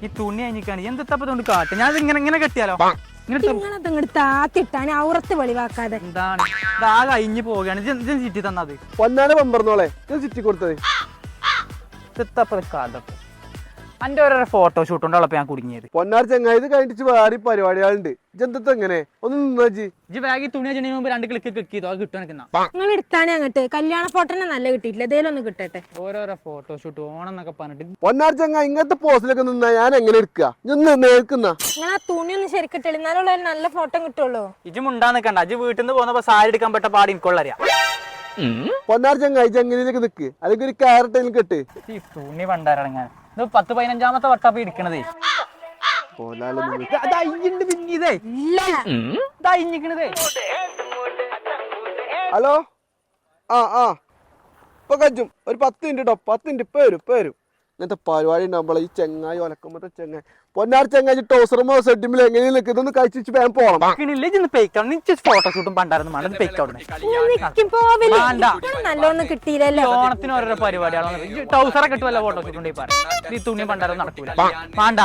ഈ തുണി അഞ്ഞിക്കാണ് എന്തൊണ്ട് കാട്ട് ഞാൻ ഇങ്ങനെ കെട്ടിയാലോ താത്തിട്ടാണ് ഔറത്ത് വെളിവാക്കാതെ. എന്താണ് ആകെ അയിഞ്ഞു പോവുകയാണ് ചുറ്റി തന്നത് പൊന്നാനെ പമ്പറന്നോളെ ചുറ്റി കൊടുത്തത് കാലത്ത് എന്റെ ഓരോ ഫോട്ടോഷൂട്ട് ഉണ്ടോളപ്പോ ഞാൻ കുടുങ്ങിയത്. പൊന്നാർ ചങ്ങായി ഇത് കഴിഞ്ഞിട്ട് വേറെ പരിപാടികളുണ്ട്. ഇജന്തത്തെ എങ്ങനെ ഒന്ന് നിന്നാജി ഇജ്ജ് ബാഗ് തുണി വെച്ചിട്ടുണ്ടെങ്കിൽ മുമ്പ് 2 ക്ലിക്ക് ചെയ്തോ അത് കിട്ടും. നിങ്ങൾ എടുത്താണെ അങ്ങോട്ട് കല്യാണ ഫോട്ടോനെ നല്ല കിട്ടിയിട്ടില്ല, ഏതേലും ഒന്ന് കിട്ടട്ടെ. ഓരോരോ ഫോട്ടോഷൂട്ട് ഓണം എന്നൊക്കെ പറഞ്ഞിട്ട് പൊന്നാർ ചങ്ങായി ഇങ്ങനത്തെ പോസ്റ്റിലൊക്കെ നിന്നാ ഞാൻ എങ്ങനെ എടുക്കുക? നേർക്കുന്ന നിങ്ങൾ ആ തുണി ഒന്ന് ശരിക്കും തെളിഞ്ഞാലുള്ള നല്ല ഫോട്ടോ കിട്ടുള്ളൂ. ഇജ്ജ് മുണ്ടാ നിക്കണ്ട. ഇജ്ജ് വീട്ടിൽ നിന്ന് പോകുന്നപ്പോ സാരി എടുക്കാൻ പറ്റ പാടി എനിക്കൊള്ളറിയാം. പൊന്നാർ ചങ്ങായി ചങ്ങനയിലേക്ക് നിക്ക്, അല്ലെങ്കിൽ ഒരു ക്യാരറ്റയിൽ കെട്ട്. ഈ തുണി പണ്ടാരടങ്ങാൻ 10-15ാമത്തെ വട്ടപ്പ ഇരിക്കണതേ. ഹലോ ഇപ്പൊ കജ്ജും ഒരു 10 മിനിറ്റ് കേട്ടോ. 10 മിനിറ്റ് ഇപ്പൊ വരും. ഇങ്ങനത്തെ പരിപാടി ഉണ്ടാകുമ്പോൾ ഈ ചെങ്ങായി ഒലക്കുമ്പത്തെ ചെങ്ങായി പൊന്നാർ ചങ്ങായി ടോസറുമോ സെഡിമിൽ എങ്ങനെയും നിൽക്കുന്നൊന്ന് കഴിച്ചു വേഗം പോകണം. ഫോട്ടോഷൂട്ടും പണ്ടായിരുന്നു നല്ലോണം കിട്ടിയില്ലല്ലോ. ഓണത്തിന് ഓരോ പരിപാടികളാണ്. ടൗസറൊക്കെ ഇട്ടുവല്ല ഫോട്ടോഷൂട്ട് ഈ തുണി പണ്ടാരും നടക്കൂല. വേണ്ട